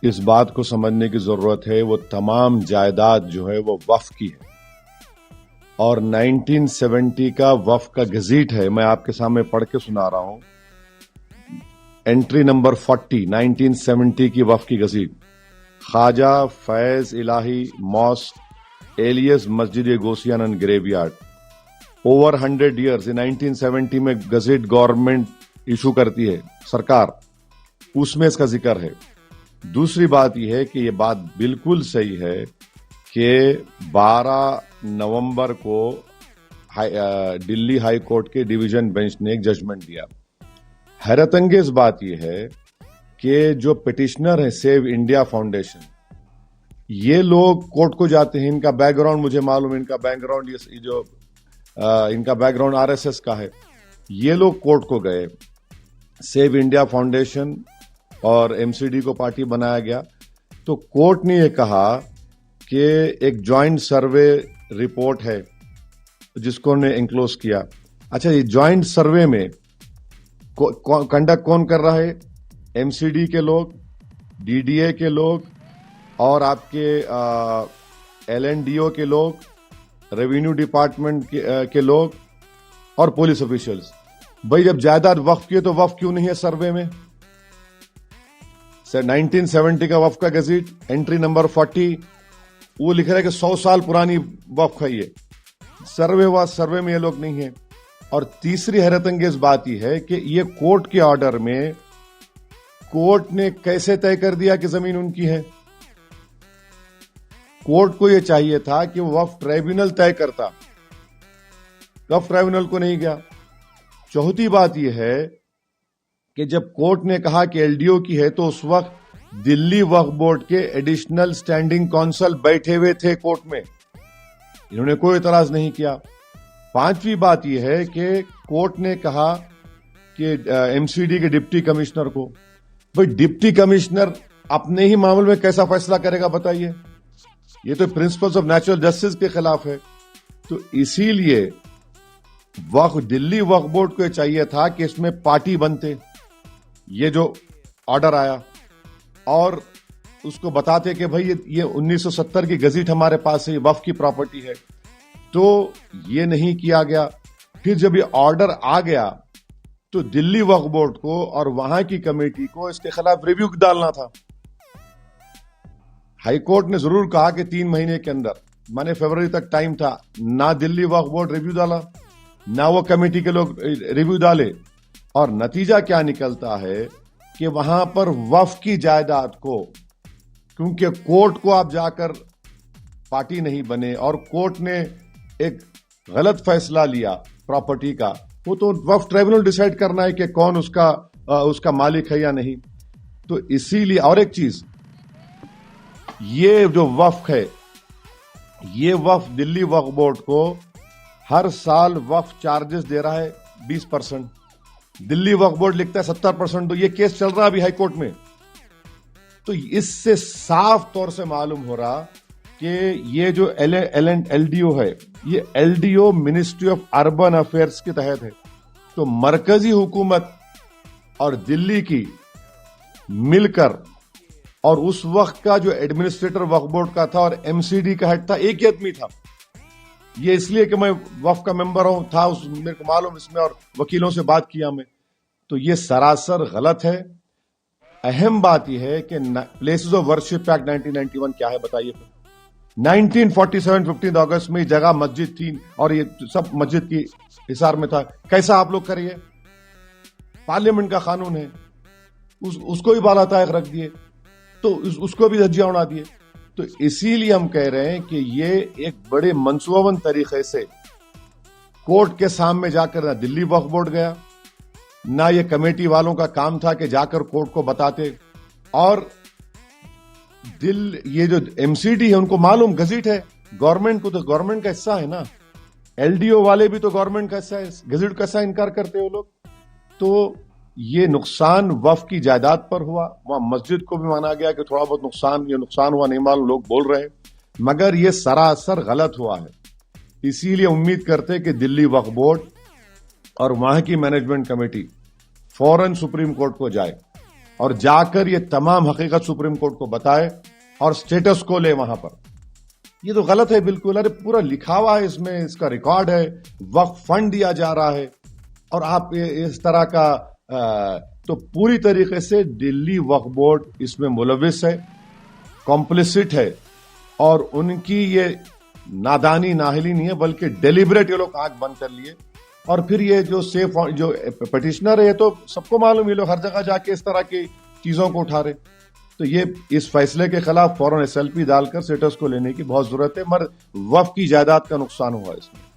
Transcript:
اس بات کو سمجھنے کی ضرورت ہے وہ تمام جائیداد جو ہے وہ وقف کی ہے اور 1970 کا وقف کا گزیٹ ہے. میں آپ کے سامنے پڑھ کے سنا رہا ہوں. انٹری نمبر 40 1970 کی وقف کی گزیٹ. خواجہ فیض الہی mask alias Masjid گوسیان and گریو yard. Over 100 years 1970 میں گزٹ گورنمنٹ ایشو کرتی ہے سرکار, اس میں اس کا ذکر ہے. دوسری بات یہ ہے کہ یہ بات بالکل صحیح ہے کہ 12 نومبر کو دلی ہائی کورٹ کے ڈویژن بینچ نے ایک ججمنٹ دیا. حیرت انگیز بات یہ ہے کہ جو پٹیشنر ہے سیو انڈیا فاؤنڈیشن, یہ لوگ کورٹ کو جاتے ہیں. ان کا بیک گراؤنڈ مجھے معلوم ہے, ان کا بیک گراؤنڈ ان کا بیک گراؤنڈ RSS کا ہے. یہ لوگ کورٹ کو گئے, سیو انڈیا فاؤنڈیشن اور MCD کو پارٹی بنایا گیا. تو کورٹ نے یہ کہا کہ ایک جوائنٹ سروے رپورٹ ہے جس کو نے انکلوز کیا. اچھا, یہ جوائنٹ سروے میں کنڈکٹ کون کر رہا ہے؟ MCD کے لوگ, DDA کے لوگ اور آپ کے LNDO کے لوگ, ریونیو ڈپارٹمنٹ کے لوگ اور پولیس آفیشلز. بھائی جب جائیداد وقف کی تو وقف کیوں نہیں ہے سروے میں؟ 1970 کا وقف کا گزٹ انٹری نمبر 40 وہ لکھ رہا ہے کہ 100 سال پرانی وقف ہے. یہ سروے میں یہ لوگ نہیں ہیں. اور تیسری حیرت انگیز بات یہ ہے کہ یہ کورٹ کے آرڈر میں کورٹ نے کیسے طے کر دیا کہ زمین ان کی ہے؟ کورٹ کو یہ چاہیے تھا کہ وقف ٹریبیونل طے کرتا, وقف ٹریبیونل کو نہیں گیا. چوتھی بات یہ ہے کہ جب کورٹ نے کہا کہ LDO کی ہے تو اس وقت دلی وقف بورڈ کے ایڈیشنل اسٹینڈنگ کونسل بیٹھے ہوئے تھے کورٹ میں, انہوں نے کوئی اعتراض نہیں کیا. پانچویں بات یہ ہے کہ کورٹ نے کہا کہ MCD کے ڈپٹی کمشنر کو, بھائی ڈپٹی کمشنر اپنے ہی معاملے میں کیسا فیصلہ کرے گا بتائیے؟ یہ تو پرنسپلز آف نیچرل جسٹس کے خلاف ہے. تو اسی لیے دلی وقف بورڈ کو یہ چاہیے تھا کہ اس میں پارٹی بنتے, یہ جو آرڈر آیا, اور اس کو بتاتے کہ بھائی یہ 1970 کی گزٹ ہمارے پاس ہے, یہ وقف کی پراپرٹی ہے. تو یہ نہیں کیا گیا. پھر جب یہ آرڈر آ گیا تو دلی وقف بورڈ کو اور وہاں کی کمیٹی کو اس کے خلاف ریویو ڈالنا تھا. ہائی کورٹ نے ضرور کہا کہ 3 مہینے کے اندر, مانے فروری تک ٹائم تھا. نہ دلی وقف بورڈ ریویو ڈالا, نہ وہ کمیٹی کے لوگ ریویو ڈالے, اور نتیجہ کیا نکلتا ہے کہ وہاں پر وقف کی جائیداد کو, کیونکہ کورٹ کو آپ جا کر پارٹی نہیں بنے اور کورٹ نے ایک غلط فیصلہ لیا پراپرٹی کا, وہ تو وقف ٹریبیونل ڈیسائیڈ کرنا ہے کہ کون اس کا مالک ہے یا نہیں. تو اسی لیے, اور ایک چیز, یہ جو وقف ہے, یہ وقف دلی وقف بورڈ کو ہر سال وقف چارجز دے رہا ہے 20%. دلی وقف بورڈ لکھتا ہے 70%. تو یہ کیس چل رہا ہے ابھی ہائی کورٹ میں. تو اس سے صاف طور سے معلوم ہو رہا کہ یہ جو LDO ہے, یہ LDO ministry of urban affairs کے تحت ہے. تو مرکزی حکومت اور دلی کی مل کر, اور اس وقت کا جو ایڈمنسٹریٹر وقف بورڈ کا تھا اور MCD کا ہیڈ تھا, ایک ہی آدمی تھا. یہ اس لیے کہ میں وقف کا ممبر تھا, میرے کو معلوم اس میں, اور وکیلوں سے بات کیا میں. تو یہ سراسر غلط ہے. اہم بات یہ ہے کہ پلیسز آف ورشپ ایکٹ 1991 کیا ہے بتائیے. 1947 15 اگست میں یہ جگہ مسجد تھی اور یہ سب مسجد کی حصار میں تھا. کیسا آپ لوگ کریے؟ پارلیمنٹ کا قانون ہے, اس کو بھی بالا تائق رکھ دیے, تو اس کو بھی دھجیاں اڑا دیے. تو اسی لیے ہم کہہ رہے ہیں کہ یہ ایک بڑے منصوبہ بند طریقے سے کورٹ کے سامنے جا کر نہ دلی وقف بورڈ گیا, نہ یہ کمیٹی والوں کا کام تھا کہ جا کر کورٹ کو بتاتے. اور یہ جو MCD ہے ان کو معلوم گزٹ ہے, گورنمنٹ کو, تو گورنمنٹ کا حصہ ہے نا. LDO والے بھی تو گورنمنٹ کا حصہ ہے, گزٹ کا حصہ انکار کرتے وہ لوگ. تو یہ نقصان وقف کی جائیداد پر ہوا. وہاں مسجد کو بھی مانا گیا کہ تھوڑا بہت نقصان ہوا, نہیں معلوم, لوگ بول رہے ہیں, مگر یہ سراسر غلط ہوا ہے. اسی لیے امید کرتے کہ دلی وقف بورڈ اور وہاں کی مینجمنٹ کمیٹی فوراً سپریم کورٹ کو جائے اور جا کر یہ تمام حقیقت سپریم کورٹ کو بتائے اور سٹیٹس کو لے وہاں پر. یہ تو غلط ہے بالکل. ارے پورا لکھا ہوا ہے اس میں, اس کا ریکارڈ ہے, وقف فنڈ دیا جا رہا ہے, اور آپ اس طرح کا تو پوری طریقے سے دلی وقف بورڈ اس میں ملوث ہے, کمپلیسٹ ہے, اور ان کی یہ نادانی ناہلی نہیں ہے بلکہ ڈیلیبریٹ یہ لوگ آنکھ بند کر لیے. اور پھر یہ جو پٹیشنر ہے تو سب کو معلوم, یہ لوگ ہر جگہ جا کے اس طرح کی چیزوں کو اٹھا رہے. تو یہ اس فیصلے کے خلاف فوراً SLP ڈال کر سٹیٹس کو لینے کی بہت ضرورت ہے. مگر وقف کی جائیداد کا نقصان ہوا اس میں.